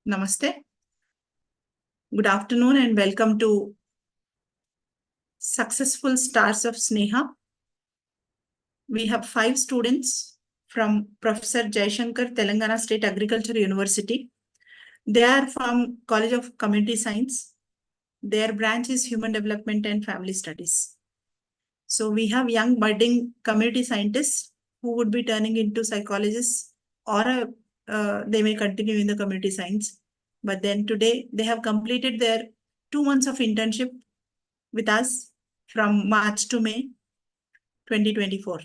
Namaste. Good afternoon and welcome to Successful Stars of Sneha. We have 5 students from Professor Jaishankar, Telangana State Agriculture University. They are from College of Community Science. Their branch is Human Development and Family Studies. So we have young budding community scientists who would be turning into psychologists or they may continue in the community science. But then today they have completed their 2 months of internship with us from March to May 2024.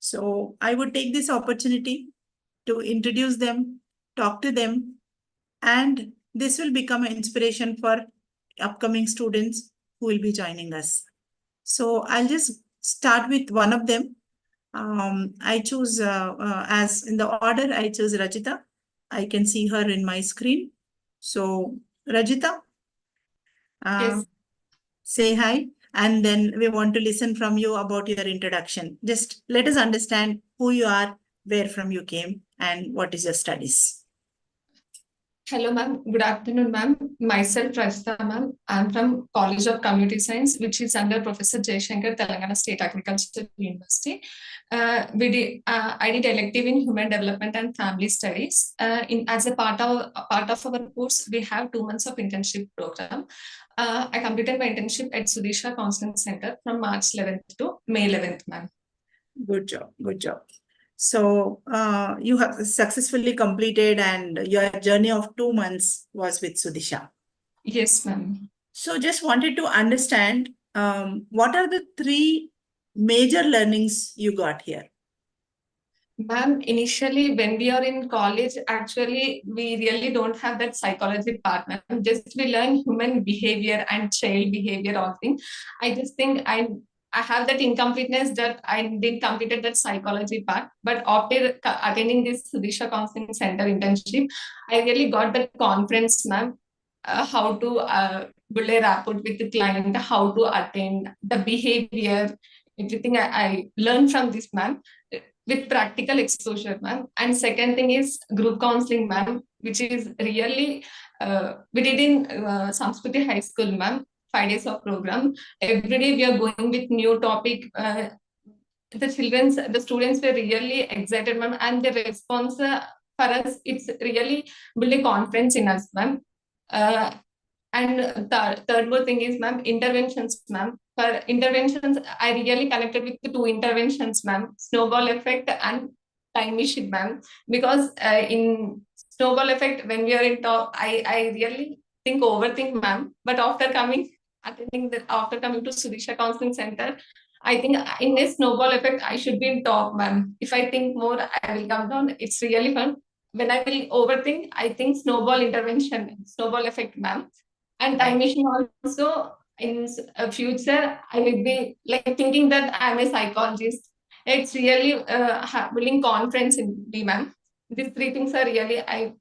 So I would take this opportunity to introduce them, talk to them, and this will become an inspiration for upcoming students who will be joining us. So I'll just start with one of them. I choose, as in the order, I choose Rajita. I can see her in my screen. So Rajita, Yes. say hi, and then we want to listen from you about your introduction. Just let us understand who you are, where from you came, and what is your studies. Hello, ma'am. Good afternoon, ma'am. Myself, Rajita, ma'am. I'm from College of Community Science, which is under Professor Jaishankar, Telangana State Agriculture University. I did elective in Human Development and Family Studies. As a part of our course, we have 2 months of internship program. I completed my internship at Sudisha Counseling Center from March 11th to May 11th, ma'am. Good job. Good job. So you have successfully completed and your journey of 2 months was with Sudisha. Yes, ma'am. So just wanted to understand what are the 3 major learnings you got here? Ma'am, initially when we are in college, actually we really don't have that psychology part, ma'am. Just we learn human behavior and child behavior, all things. I just think I have that incompleteness that I didn't completed that psychology part. But after attending this Sudisha Counseling Center internship, I really got that confidence, ma'am. How to build a rapport with the client, how to attend, the behavior, everything I learned from this, ma'am, with practical exposure, ma'am. And second thing is group counseling, ma'am, which is really we did in Samskriti High School, ma'am. 5 days of program. Every day we are going with new topic. The students were really excited, ma'am, and the response for us, it's really building confidence in us, ma'am. And third more thing is, ma'am, interventions, ma'am. For interventions, I really connected with the 2 interventions, ma'am. Snowball effect and time machine, ma'am. Because in snowball effect, when we are in top, I really overthink, ma'am. But after coming to Sudisha Counseling Center, I think in a snowball effect, I should be in top, ma'am. If I think more, I will come down. It's really fun. When I will overthink, I think snowball intervention, snowball effect, ma'am. And time machine also, in future, I will be like thinking that I'm a psychologist. It's really building confidence in me, ma'am. These 3 things are really, I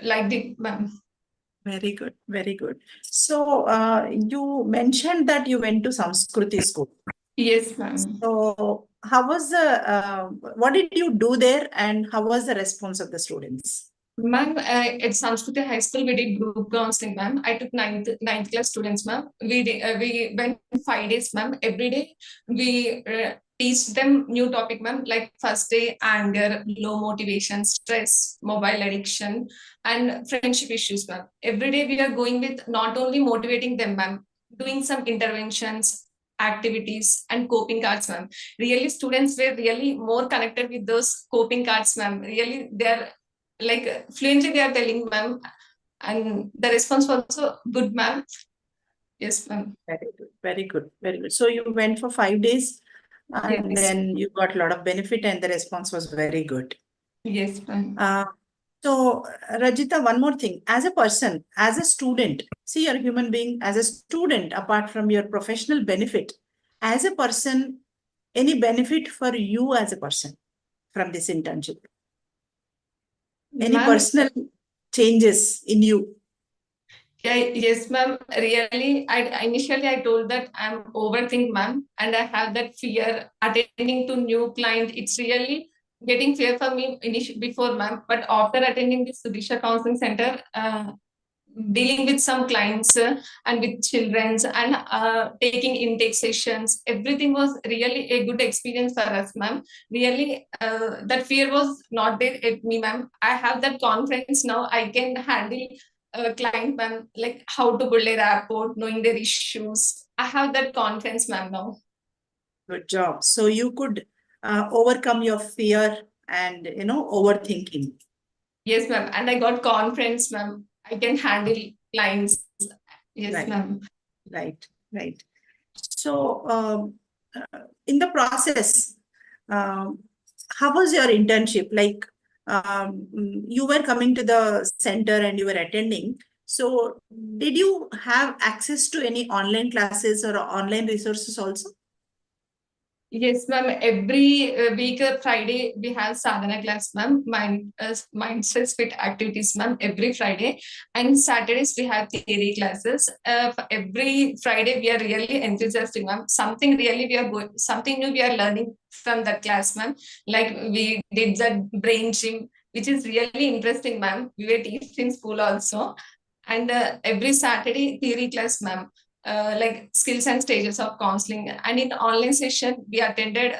liked it, ma'am. Very good, very good. So you mentioned that you went to Samskriti school. Yes, ma'am. So how was what did you do there and how was the response of the students? Ma'am, at Samskriti High School, we did group counseling, ma'am. I took ninth class students, ma'am. We went 5 days, ma'am. Every day, we teach them new topic, ma'am. Like first day, anger, low motivation, stress, mobile addiction, and friendship issues, ma'am. Every day, we are going with not only motivating them, ma'am, doing some interventions, activities, and coping cards, ma'am. Really, students were really more connected with those coping cards, ma'am. Really, they're like fluently they are telling, ma'am, and the response was also good, ma'am. Yes, ma'am. Very good, very good, very good. So you went for 5 days and Yes. then you got a lot of benefit and the response was very good. Yes, ma'am. So Rajita, one more thing. As a person, as a student, see, you're a human being, as a student, apart from your professional benefit, as a person, any benefit for you as a person from this internship? Any Ma'am, personal changes in you? yeah, yes, ma'am. Really, initially I told that I'm overthink, ma'am, and I have that fear attending to new client. It's really getting fear for me initially before, ma'am. But after attending this Sudisha Counseling Center, dealing with some clients and with children's and taking intake sessions, everything was really a good experience for us, ma'am. Really, that fear was not there at me, ma'am. I have that confidence now. I can handle a client, ma'am, like how to build a rapport, knowing their issues. I have that confidence, ma'am, now. Good job. So you could overcome your fear and, overthinking. Yes, ma'am. And I got confidence, ma'am. I can handle clients. Yes, Right. ma'am. Right. So, in the process, how was your internship? Like, you were coming to the center and you were attending. So, did you have access to any online classes or online resources also? Yes, ma'am. Every week, Friday, we have sadhana class, ma'am. Mind stress fit activities, ma'am. Every Friday, and Saturdays we have theory classes. For every Friday, we are really enthusiastic, ma'am. Something really something new we are learning from that class, ma'am. Like we did that brain gym, which is really interesting, ma'am. We were teaching in school also, and every Saturday theory class, ma'am. Like skills and stages of counseling. And in the online session, we attended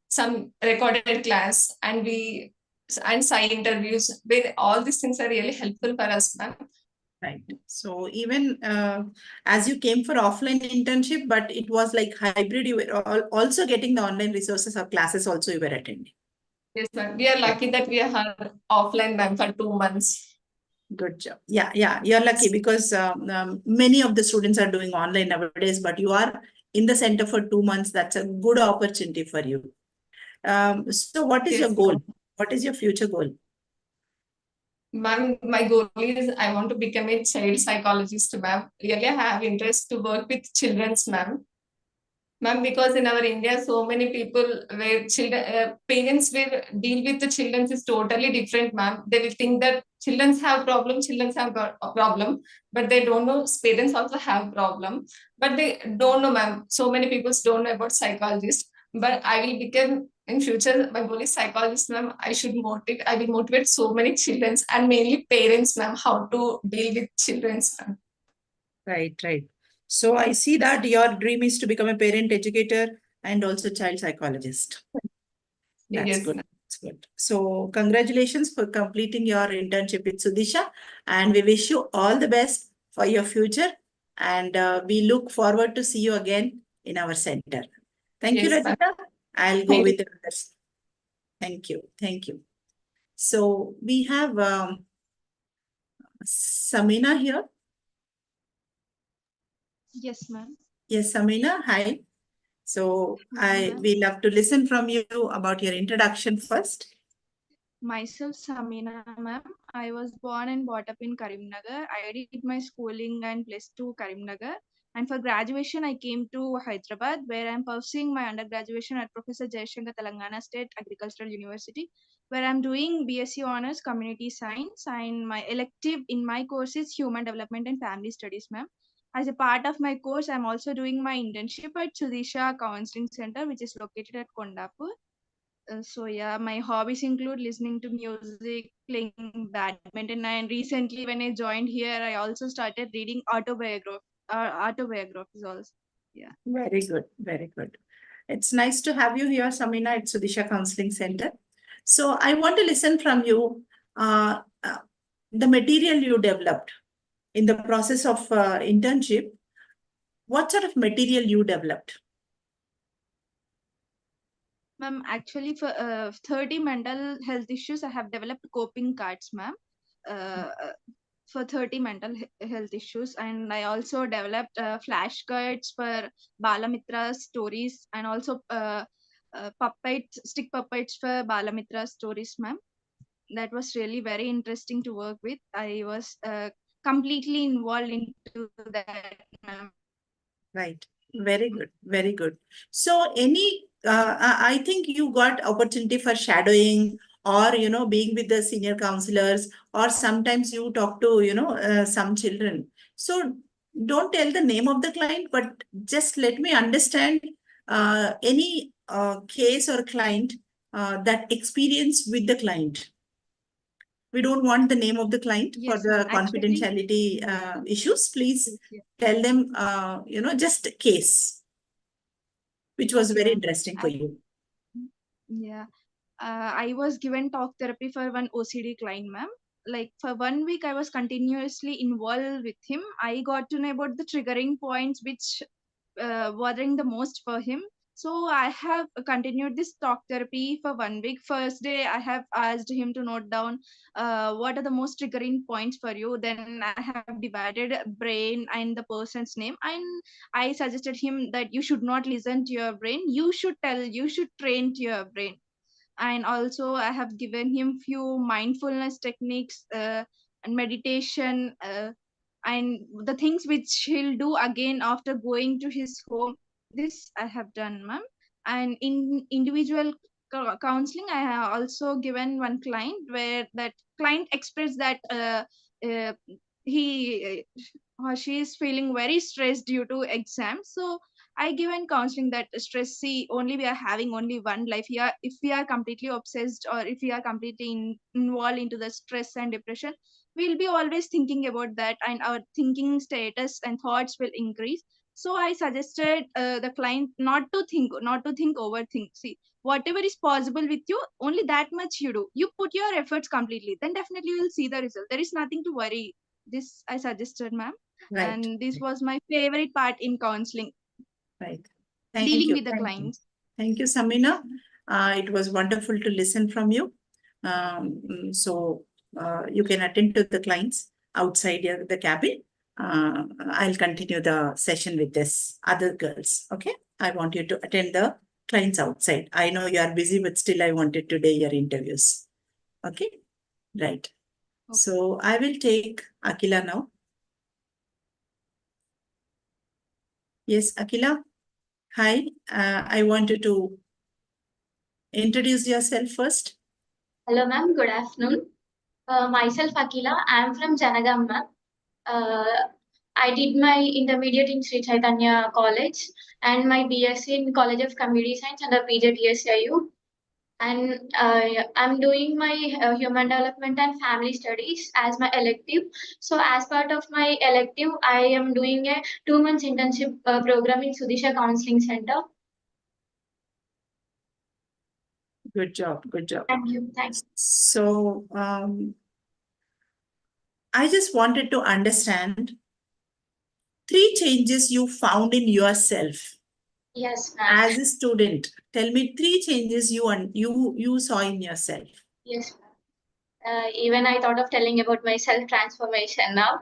some recorded class and side interviews. Where all these things are really helpful for us, ma'am. Right. So even as you came for offline internship, but it was like hybrid, you were also getting the online resources or classes also you were attending. Yes, ma'am. We are lucky that we have offline, ma'am, for 2 months. Good job. Yeah. You're lucky because many of the students are doing online nowadays, but you are in the center for 2 months. That's a good opportunity for you. So what is your Yes, goal? ma'am. What is your future goal? Ma'am, my goal is I want to become a child psychologist, ma'am. Really, I have interest to work with children's, ma'am. Ma'am, because in our India, so many people where children, parents will deal with the children is totally different, ma'am. They will think that children have got a problem, but they don't know parents also have problem, but they don't know, ma'am. So many people don't know about psychologists, but I will become in future. My goal is psychologist, ma'am. I will motivate so many children and mainly parents, ma'am, how to deal with children, ma'am. Right. So I see that your dream is to become a parent educator and also child psychologist. That's Yes, good. ma'am. That's good. So congratulations for completing your internship with Sudisha, and we wish you all the best for your future. And we look forward to see you again in our center. Thank you, Yes, ma'am. Rajita. I'll go Thank you. with the others. Thank you. So we have Samina here. Yes, ma'am. Yes, Samina. Hi. So Hello, ma'am. we love to listen from you about your introduction first. Myself, Samina, ma'am. I was born and brought up in Karimnagar. I did my schooling and +2 Karimnagar. And for graduation, I came to Hyderabad, where I'm pursuing my undergraduation at Professor Jayashankar Telangana State Agricultural University, where I'm doing BSc Honors Community Science. And my elective in my course is Human Development and Family Studies, ma'am. As a part of my course, I'm also doing my internship at Sudisha Counseling Center, which is located at Kondapur. So yeah, my hobbies include listening to music, playing badminton, and recently when I joined here, I also started reading autobiographies also. Yeah. Very good. Very good. It's nice to have you here, Samina, at Sudisha Counseling Center. So I want to listen from you the material you developed in the process of internship. What sort of material you developed? Ma'am, actually for 30 mental health issues, I have developed coping cards, ma'am. Uh, uh, for 30 health issues, and I also developed flashcards for Balamitra stories, and also stick puppets for Balamitra stories, ma'am. That was really very interesting to work with. I was completely involved into that, ma'am. Right. Very good. Very good. So I think you got opportunity for shadowing or, being with the senior counselors, or sometimes you talk to, some children. So don't tell the name of the client, but just let me understand any case or client that experience with the client. We don't want the name of the client for Yes, the ma'am. Actually, confidentiality issues. Please yes. tell them, just a case, which was Okay, very ma'am. interesting for you. Yeah. I was given talk therapy for one OCD client, ma'am. Like for 1 week, I was continuously involved with him. I got to know about the triggering points which bothering the most for him. So I have continued this talk therapy for 1 week. First day, I have asked him to note down what are the most triggering points for you. Then I have divided brain and the person's name, and I suggested him that you should not listen to your brain. You should train to your brain. And also I have given him few mindfulness techniques and meditation, and the things which he'll do again after going to his home. This I have done, ma'am. And in individual counseling, I have also given one client where that client expressed that uh, he or she is feeling very stressed due to exams. So I given counseling that stress, see, only we are having only one life here. If we are completely obsessed or if we are completely involved into the stress and depression, we'll be always thinking about that, and our thinking status and thoughts will increase. So I suggested the client not to think, overthink. See, whatever is possible with you, only that much you do. You put your efforts completely, then definitely you will see the result. There is nothing to worry. This I suggested, ma'am. Right. And this was my favorite part in counseling, Right. Thank dealing you. with the Thank you. clients. Thank you, Samina. It was wonderful to listen from you. So you can attend to the clients outside the cabin. I'll continue the session with this other girls. Okay. I want you to attend the clients outside. I know you are busy, but still I wanted today your interviews. Okay. Right. Okay. So I will take Akila now. Yes, Akila. Hi. I wanted to introduce yourself first. Hello, ma'am. Good afternoon. Myself, Akila. I am from Janagam, ma'am. I did my intermediate in Sri Chaitanya College and my BSc in College of Community Science under PG TSIU. And I'm doing my human development and family studies as my elective. So, as part of my elective, I am doing a 2 months internship program in Sudisha Counseling Center. Good job. Good job. Thank you. Thanks. So, I just wanted to understand 3 changes you found in yourself Yes, ma'am. as a student. Tell me 3 changes you saw in yourself. Yes, ma'am. Even I thought of telling about my self transformation now.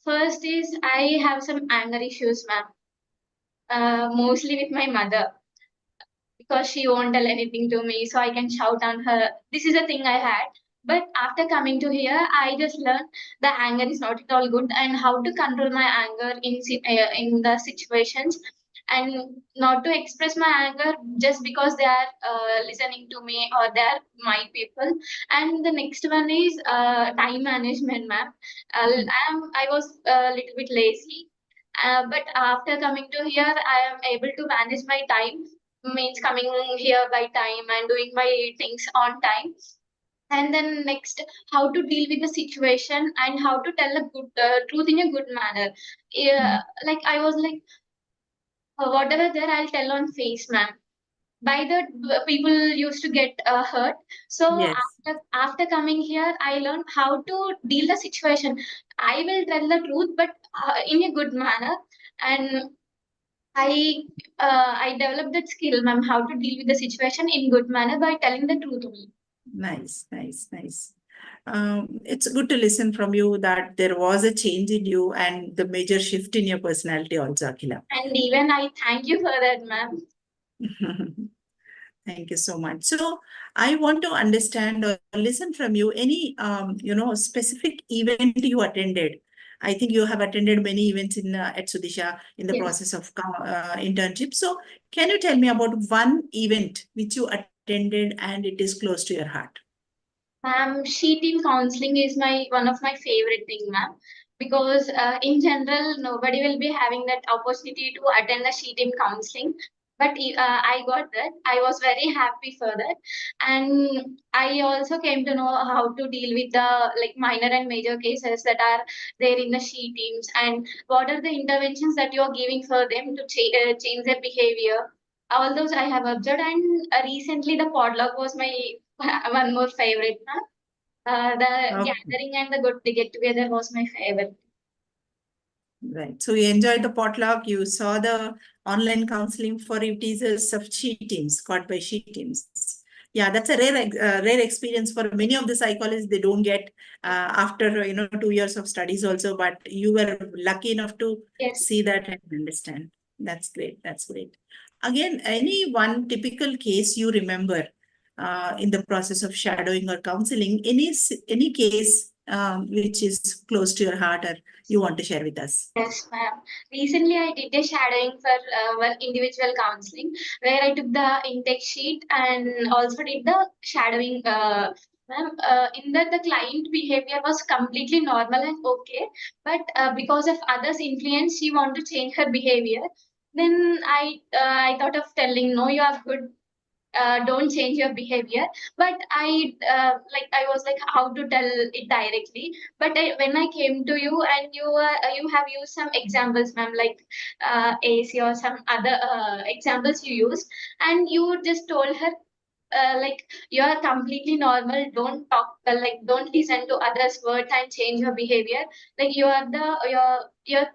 First is I have some anger issues, ma'am. Mostly with my mother because she won't tell anything to me, so I can shout on her. This is a thing I had. But after coming to here, I just learned the anger is not at all good and how to control my anger in the situations and not to express my anger just because they are listening to me or they are my people. And the next one is time management, ma'am. I was a little bit lazy, but after coming to here, I am able to manage my time, means coming here by time and doing my things on time. And then next, how to deal with the situation and how to tell a good truth in a good manner. Yeah, like I was like, whatever there, I'll tell on face, ma'am. By that, people used to get hurt. So Yes. after coming here, I learned how to deal the situation. I will tell the truth, but in a good manner. And I developed that skill, ma'am, how to deal with the situation in good manner by telling the truth only. Nice, nice, nice. It's good to listen from you that there was a change in you and the major shift in your personality also, Akila. And even I thank you for that, ma'am. Thank you so much. So I want to understand or listen from you any specific event you attended. I think you have attended many events in at Sudisha in the Yes. process of internship. So can you tell me about one event which you attended and it is close to your heart? Ma'am, she team counseling is one of my favorite thing, ma'am. Because in general, nobody will be having that opportunity to attend the she team counseling. but I got that. I was very happy for that, and I also came to know how to deal with the like minor and major cases that are there in the she teams, and what are the interventions that you are giving for them to change their behavior. All those I have observed, and recently the potluck was my one more favorite. The Okay. gathering and the get together was my favorite. Right. So you enjoyed the potluck. You saw the online counseling for teasers of she teams, caught by she teams. Yeah, that's a rare experience for many of the psychologists. They don't get after 2 years of studies also. But you were lucky enough to Yes. see that and understand. That's great. That's great. Again, any one typical case you remember in the process of shadowing or counseling? Any case which is close to your heart or you want to share with us? Yes, ma'am. Recently, I did a shadowing for one individual counseling where I took the intake sheet and also did the shadowing. Ma'am, in that the client behavior was completely normal and okay, but because of others' influence, she wanted to change her behavior. Then I thought of telling, no, you are good. Don't change your behavior, but I was like how to tell it directly, but when I came to you and you have used some examples, ma'am, like AC or some other examples you used, and you just told her like you are completely normal, don't talk don't listen to others words and change your behavior, like you're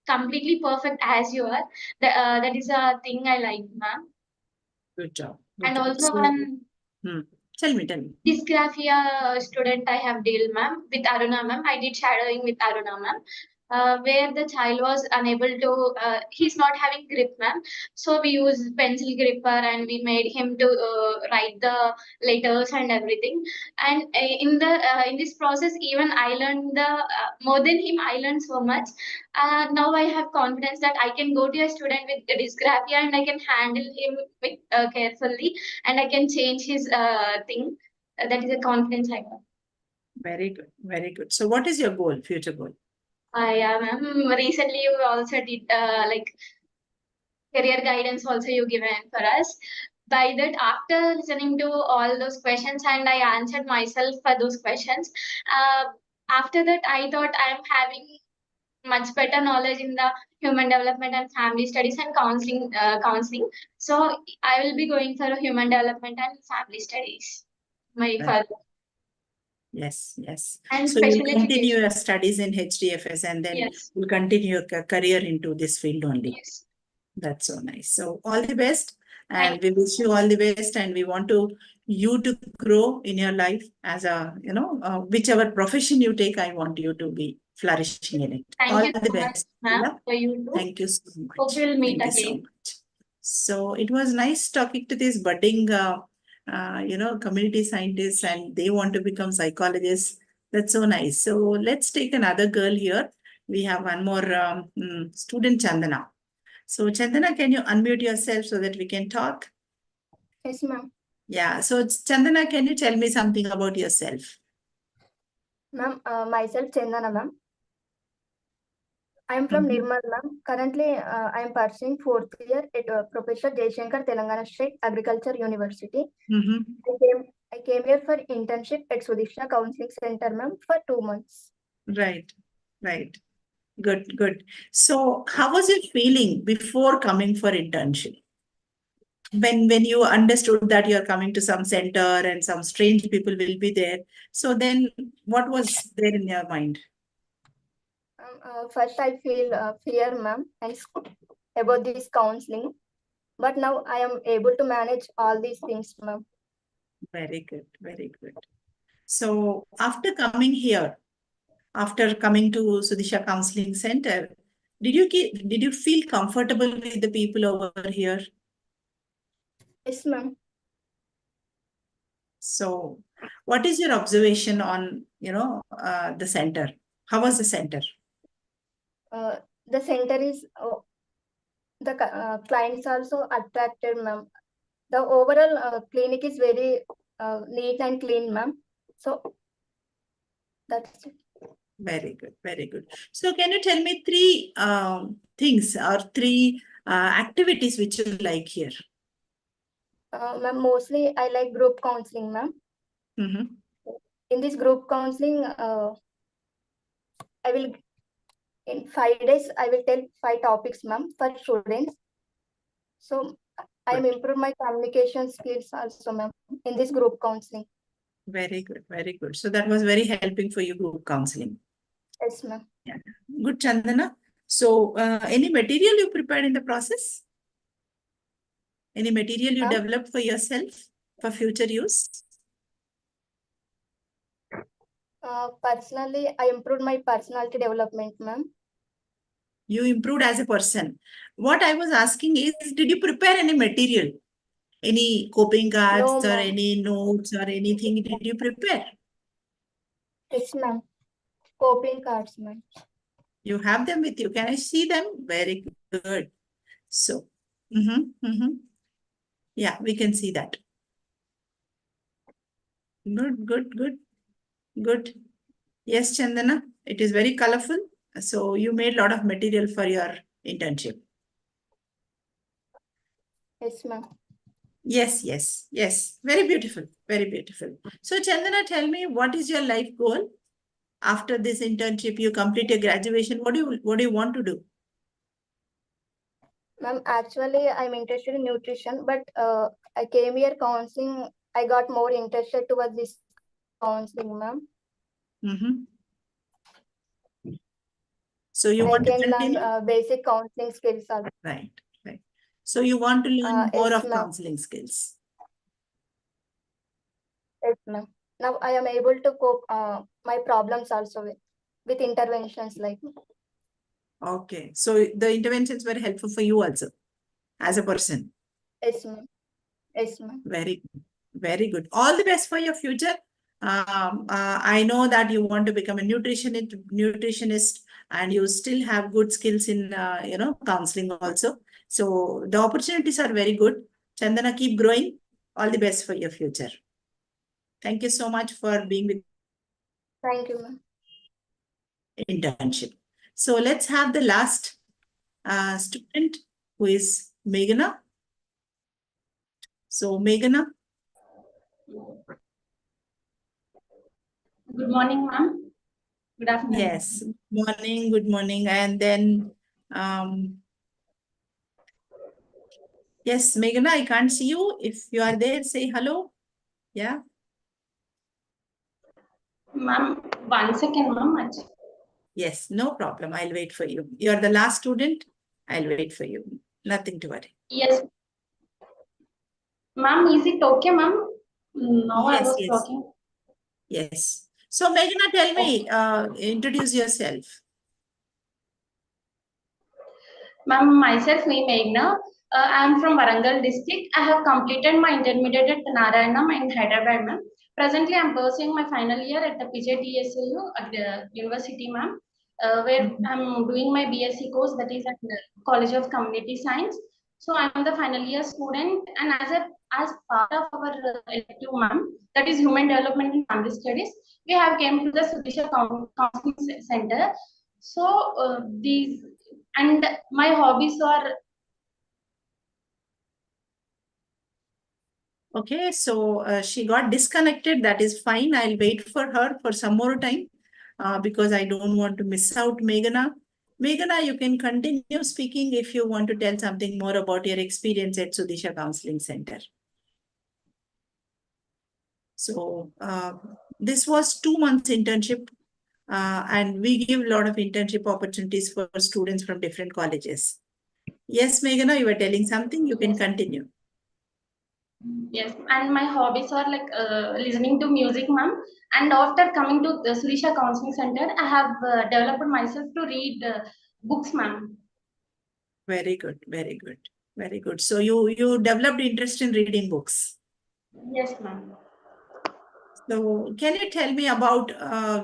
completely perfect as you are. That is a thing I like, ma'am. Good job. And Good job. also So, one tell me. dysgraphia student I have dealt, ma'am, with Aruna, ma'am. I did shadowing with Aruna, ma'am, where the child was unable to, he's not having grip, ma'am. So we used pencil gripper and we made him to write the letters and everything. And in this process, even I learned more than him, I learned so much. Now I have confidence that I can go to a student with dysgraphia and I can handle him with carefully, and I can change his thing. That is a confidence I got. Very good. Very good. So what is your goal, future goal? Yeah, ma'am. Recently, you also did like career guidance also you given for us. By that, after listening to all those questions and I answered myself for those questions, after that I thought I am having much better knowledge in the human development and family studies and counseling. So I will be going for a human development and family studies. My Right. further. Yes, yes. And So you'll special continue education. your studies in Hdfs and then Yes. you'll continue your career into this field only. Yes. That's so nice. So all the best, and Thank we wish you all the best, and we want you to grow in your life as a, whichever profession you take, I want you to be flourishing in it. Thank All you the so much, best. ma'am, Yeah. for you too. Thank you so Hope much. we'll meet Thank you so again. much. So it was nice talking to these budding, community scientists, and they want to become psychologists. That's so nice. So let's take another girl here. We have one more student, Chandana. So Chandana, can you unmute yourself so that we can talk? Yes, ma'am. Yeah. So Chandana, can you tell me something about yourself? Ma'am, myself Chandana, ma'am. I am from Nirmal, ma'am. Currently, I am pursuing 4th year at Professor Jaishankar Telangana State Agriculture University. I came here for internship at Sudishna Counseling Center, ma'am, for 2 months. Right. Right. Good. Good. So how was your feeling before coming for internship? When you understood that you're coming to some center and some strange people will be there. So then what was there in your mind? First, I feel fear, ma'am, and about this counseling. But now I am able to manage all these things, ma'am. Very good. Very good. So after coming here, after coming to Sudisha Counseling Center, did you feel comfortable with the people over here? Yes, ma'am. So what is your observation on, the center? How was the center? The center is, the clients also attracted, ma'am. The overall clinic is very neat and clean, ma'am. So that's it. Very good, very good. So can you tell me three things or three activities which you like here? Ma'am, mostly I like group counseling, ma'am. In this group counseling, I will, in 5 days, I will tell 5 topics, ma'am, for students. So I am improve my communication skills also, ma'am, in this group counseling. Very good, very good. So that was very helping for you, group counseling. Yes, ma'am. Yeah. Good, Chandana. So any material you prepared in the process? Any material you developed for yourself for future use? Personally, I improved my personality development, ma'am. You improved as a person. What I was asking is, did you prepare any material? Any coping cards No, or ma'am. any notes or anything did you prepare? Yes, ma'am. Coping cards, ma'am. You have them with you. Can I see them? Very good. So, yeah, we can see that. Good, good, good, good. Yes, Chandana, it is very colorful. So you made a lot of material for your internship. Yes, ma'am. Yes, yes, yes. Very beautiful. Very beautiful. So Chandana, tell me, what is your life goal? After this internship, you complete your graduation. What do you want to do? Ma'am, actually, I'm interested in nutrition, but I came here counseling. I got more interested towards this counseling, ma'am. So you I want to can continue? learn basic counseling skills also. Right, right. So you want to learn more Yes, of ma'am. counseling skills. Yes, ma'am. Now I am able to cope my problems also with interventions like. Okay. So the interventions were helpful for you also as a person. Yes, ma'am. Yes, ma'am. Very good. Very good. All the best for your future. I know that you want to become a nutritionist, and you still have good skills in counseling also. So the opportunities are very good. Chandana, keep growing. All the best for your future. Thank you so much for being with Thank you, ma'am. internship. So let's have the last student, who is Meghana. So Meghana. Good morning, ma'am. Good afternoon. Yes, good morning. And then, yes, Meghana, I can't see you. If you are there, say hello. Yeah. Ma'am, 1 second, ma'am. Yes, no problem. I'll wait for you. You're the last student. I'll wait for you. Nothing to worry. Yes. Ma'am, is it okay, ma'am? Now I Yes, was yes. talking. Yes. So, Meghana, tell me, introduce yourself. Ma'am, myself, me Meghna. I am from Warangal district. I have completed my intermediate at Narayanam in Hyderabad, ma'am. Presently, I am pursuing my final year at the PJTSLU at the university, ma'am, where I am doing my BSc course, that is at the College of Community Science. So I am the final year student, and as part of our elective, ma'am, that is Human Development and Family Studies, we have came to the Sudisha Counseling Center. So these and my hobbies are. Okay, so she got disconnected. That is fine. I'll wait for her for some more time because I don't want to miss out Meghana. Meghana, you can continue speaking if you want to tell something more about your experience at Sudisha Counseling Center. So this was 2 months internship, and we give a lot of internship opportunities for students from different colleges. Yes, Meghana, you were telling something. You can continue. Yes, and my hobbies are like listening to music, ma'am. And after coming to the Sudisha Counseling Center, I have developed myself to read books, ma'am. Very good, very good, very good. So you developed interest in reading books. Yes, ma'am. So can you tell me about,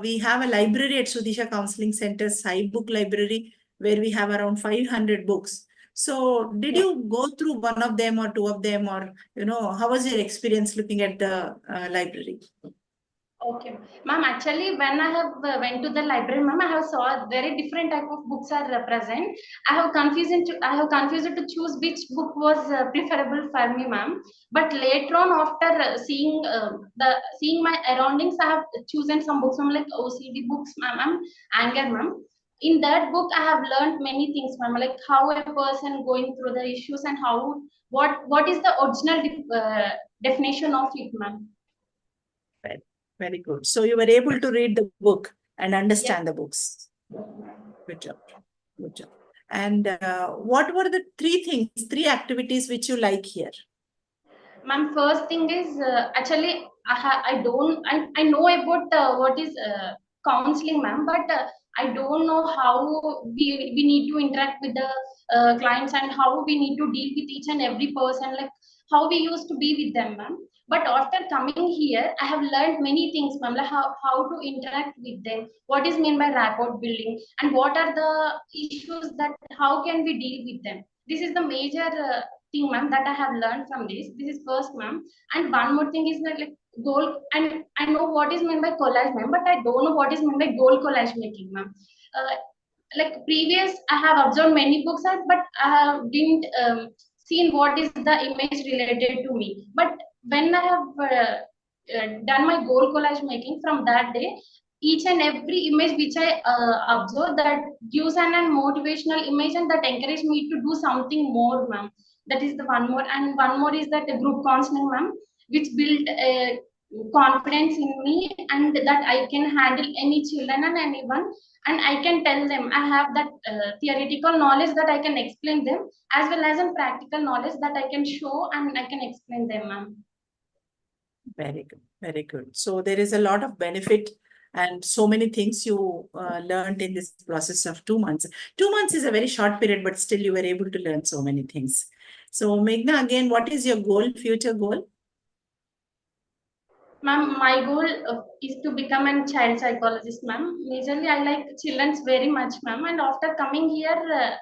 we have a library at Sudisha Counseling Center, book library, where we have around 500 books. So did you go through one of them or 2 of them, or, how was your experience looking at the library? Okay, ma'am. Actually, when I have went to the library, ma'am, I have saw very different type of books are present. I have confused to choose which book was preferable for me, ma'am. But later on, after seeing my surroundings, I have chosen some books, ma'am, like OCD books, ma'am, anger, ma'am. In that book, I have learned many things, ma'am, like how a person going through the issues and how what is the original definition of it, ma'am. Very good. So you were able to read the book and understand the books. Good job. Good job. And what were the three activities which you like here? Ma'am, first thing is actually I know about what is counseling, ma'am, but I don't know how we need to interact with the clients and how we need to deal with each and every person, like how we used to be with them, ma'am. But after coming here, I have learned many things, ma'am, like how to interact with them, what is meant by rapport building, and what are the issues that how can we deal with them. This is the major thing, ma'am, that I have learned from this. This is first, ma'am. And one more thing is that like goal, and I know what is meant by collage, ma'am, but I don't know what is meant by goal collage making, ma'am. Like previous, I have observed many books, but I didn't seen what is the image related to me. But when I have done my goal collage making from that day, each and every image which I observe that gives an motivational image and that encourage me to do something more, ma'am. That is the one more. And one more is that group counseling, ma'am, which built confidence in me and that I can handle any children and anyone. And I can tell them I have that theoretical knowledge that I can explain them as well as a practical knowledge that I can show and I can explain them, ma'am. Very good. Very good. So there is a lot of benefit and so many things you learned in this process of 2 months. 2 months is a very short period, but still you were able to learn so many things. So Meghna, again, what is your goal, future goal? Ma'am, my goal is to become a child psychologist, ma'am. Majorly, I like children very much, ma'am. And after coming here,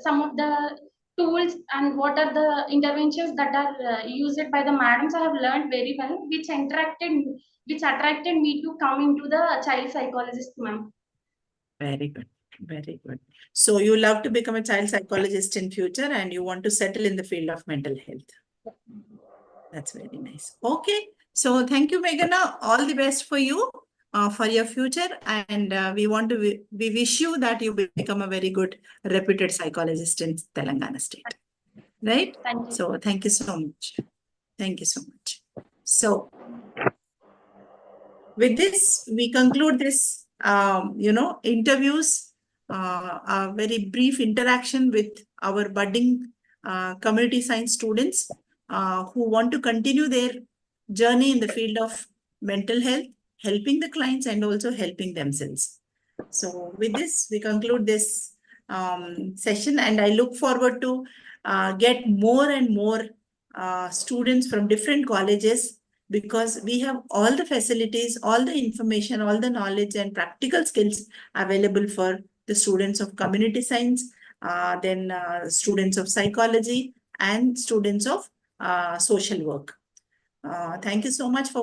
some of the tools and what are the interventions that are used by the madams, I have learned very well, which attracted me to come into the child psychologist, ma'am. Very good. Very good. So you love to become a child psychologist in future and you want to settle in the field of mental health. That's very nice. Okay. So thank you, Meghna. All the best for you for your future. And we wish you that you become a very good reputed psychologist in Telangana state. Right? Thank you. So thank you so much. Thank you so much. So with this, we conclude this, interviews, a very brief interaction with our budding community science students who want to continue their journey in the field of mental health, helping the clients and also helping themselves. So with this, we conclude this session, and I look forward to get more and more students from different colleges, because we have all the facilities, all the information, all the knowledge and practical skills available for the students of community science, then students of psychology and students of social work. Thank you so much for